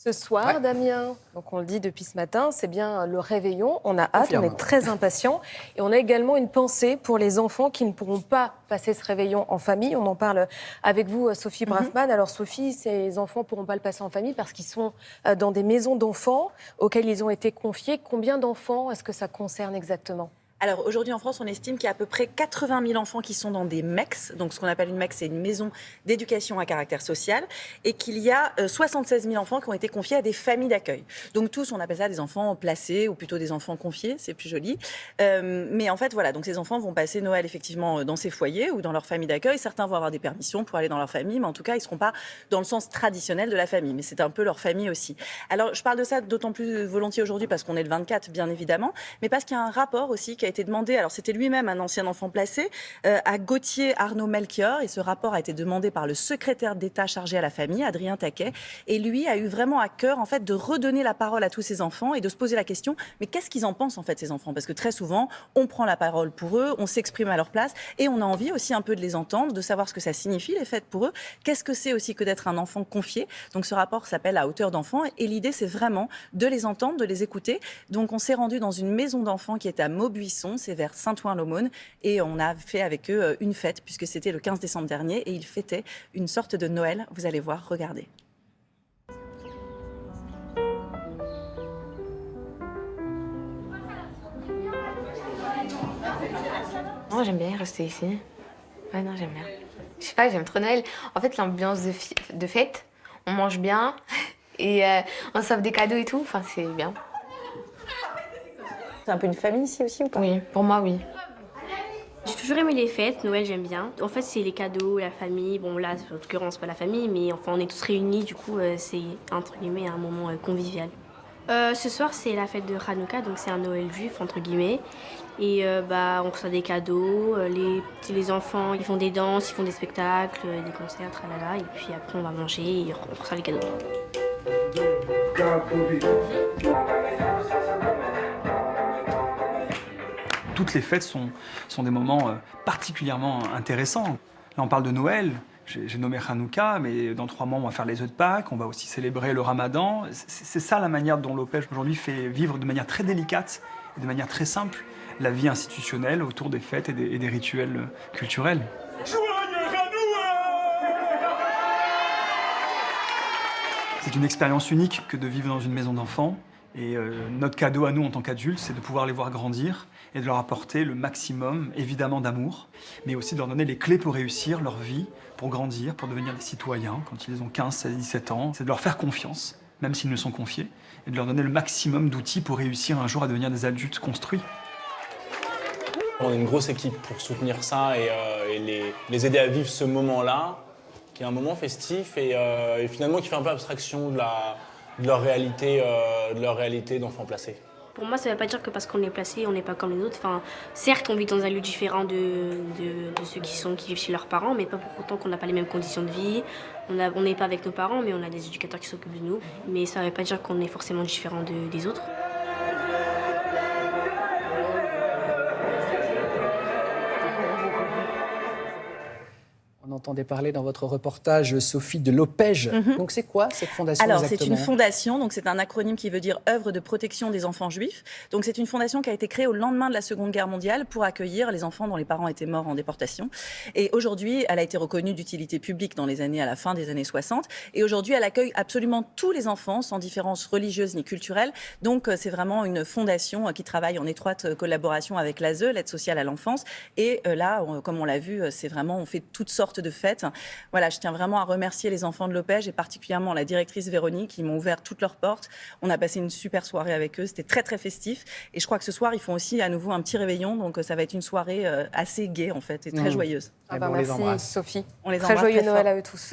Ce soir, Damien, donc on le dit depuis ce matin, c'est bien le réveillon. On a hâte, on est très impatients. Et on a également une pensée pour les enfants qui ne pourront pas passer ce réveillon en famille. On en parle avec vous, Sophie Braffman. Alors Sophie, ces enfants ne pourront pas le passer en famille parce qu'ils sont dans des maisons d'enfants auxquelles ils ont été confiés. Combien d'enfants est-ce que ça concerne exactement ? Alors aujourd'hui en France, on estime qu'il y a à peu près 80 000 enfants qui sont dans des MEX. Donc ce qu'on appelle une MEX, c'est une maison d'éducation à caractère social. Et qu'il y a 76 000 enfants qui ont été confiés à des familles d'accueil. Donc tous, on appelle ça des enfants placés ou plutôt des enfants confiés, c'est plus joli. Mais en fait, voilà, donc ces enfants vont passer Noël effectivement dans ces foyers ou dans leur famille d'accueil. Certains vont avoir des permissions pour aller dans leur famille, mais en tout cas, ils ne seront pas dans le sens traditionnel de la famille. Mais c'est un peu leur famille aussi. Alors je parle de ça d'autant plus volontiers aujourd'hui parce qu'on est le 24, bien évidemment, mais parce qu'il y a un rapport aussi qui a été demandé, alors c'était lui-même un ancien enfant placé, à Gauthier Arnaud Melchior, et ce rapport a été demandé par le secrétaire d'État chargé à la famille, Adrien Taquet, et lui a eu vraiment à cœur en fait de redonner la parole à tous ces enfants et de se poser la question, mais qu'est-ce qu'ils en pensent en fait ces enfants ? Parce que très souvent, on prend la parole pour eux, on s'exprime à leur place, et on a envie aussi un peu de les entendre, de savoir ce que ça signifie les fêtes pour eux, qu'est-ce que c'est aussi que d'être un enfant confié. Donc ce rapport s'appelle À hauteur d'enfant, et l'idée c'est vraiment de les entendre, de les écouter. Donc on s'est rendu dans une maison d'enfants qui est à Maubuisson, c'est vers Saint-Ouen-l'Aumône, et on a fait avec eux une fête, puisque c'était le 15 décembre dernier, et ils fêtaient une sorte de Noël. Vous allez voir, regardez. Moi, j'aime bien rester ici. Ouais, non, j'aime bien. Je sais pas, j'aime trop Noël. En fait, l'ambiance de fête, on mange bien et on s'offre des cadeaux et tout. Enfin, c'est bien. C'est un peu une famille ici aussi ou pas ? Oui, pour moi, oui. J'ai toujours aimé les fêtes, Noël j'aime bien. En fait c'est les cadeaux, la famille, bon là en l'occurrence pas la famille, mais enfin on est tous réunis, du coup c'est entre guillemets un moment convivial. Ce soir c'est la fête de Hanouka, donc c'est un Noël juif entre guillemets. Et on reçoit des cadeaux, les enfants ils font des danses, ils font des spectacles, des concerts, tralala, et puis après on va manger et on reçoit les cadeaux. Toutes les fêtes sont des moments particulièrement intéressants. Là, on parle de Noël, j'ai nommé Hanouka, mais dans 3 mois, on va faire les œufs de Pâques, on va aussi célébrer le Ramadan. C'est ça la manière dont l'Opej aujourd'hui fait vivre de manière très délicate et de manière très simple la vie institutionnelle autour des fêtes et des rituels culturels. C'est une expérience unique que de vivre dans une maison d'enfants. Et notre cadeau à nous en tant qu'adultes, c'est de pouvoir les voir grandir et de leur apporter le maximum, évidemment, d'amour, mais aussi de leur donner les clés pour réussir leur vie, pour grandir, pour devenir des citoyens quand ils ont 15, 16, 17 ans. C'est de leur faire confiance, même s'ils ne sont confiés, et de leur donner le maximum d'outils pour réussir un jour à devenir des adultes construits. On est une grosse équipe pour soutenir ça et les aider à vivre ce moment-là, qui est un moment festif et finalement qui fait un peu abstraction de leur réalité d'enfants placés. Pour moi, ça ne veut pas dire que parce qu'on est placé, on n'est pas comme les autres. Enfin, certes, on vit dans un lieu différent de ceux qui vivent chez leurs parents, mais pas pour autant qu'on n'a pas les mêmes conditions de vie. On n'est pas avec nos parents, mais on a des éducateurs qui s'occupent de nous. Mais ça ne veut pas dire qu'on est forcément différent des autres. On entendait parler dans votre reportage, Sophie, de l'Opej. Donc c'est quoi cette fondation Alors exactement ? c'est une fondation, donc c'est un acronyme qui veut dire œuvre de protection des enfants juifs. Donc c'est une fondation qui a été créée au lendemain de la Seconde Guerre mondiale pour accueillir les enfants dont les parents étaient morts en déportation. Et aujourd'hui, elle a été reconnue d'utilité publique dans les années à la fin des années 60. Et aujourd'hui, elle accueille absolument tous les enfants sans différence religieuse ni culturelle. Donc c'est vraiment une fondation qui travaille en étroite collaboration avec l'ASE, l'aide sociale à l'enfance. Et là, comme on l'a vu, c'est vraiment, on fait toutes sortes de fêtes. Voilà, je tiens vraiment à remercier les enfants de l'Opej et particulièrement la directrice Véronique qui m'ont ouvert toutes leurs portes. On a passé une super soirée avec eux, c'était très très festif et je crois que ce soir ils font aussi à nouveau un petit réveillon, donc ça va être une soirée assez gaie en fait et très joyeuse. On les embrasse. Sophie. On les Très embrasse joyeux très Noël fort. à eux tous.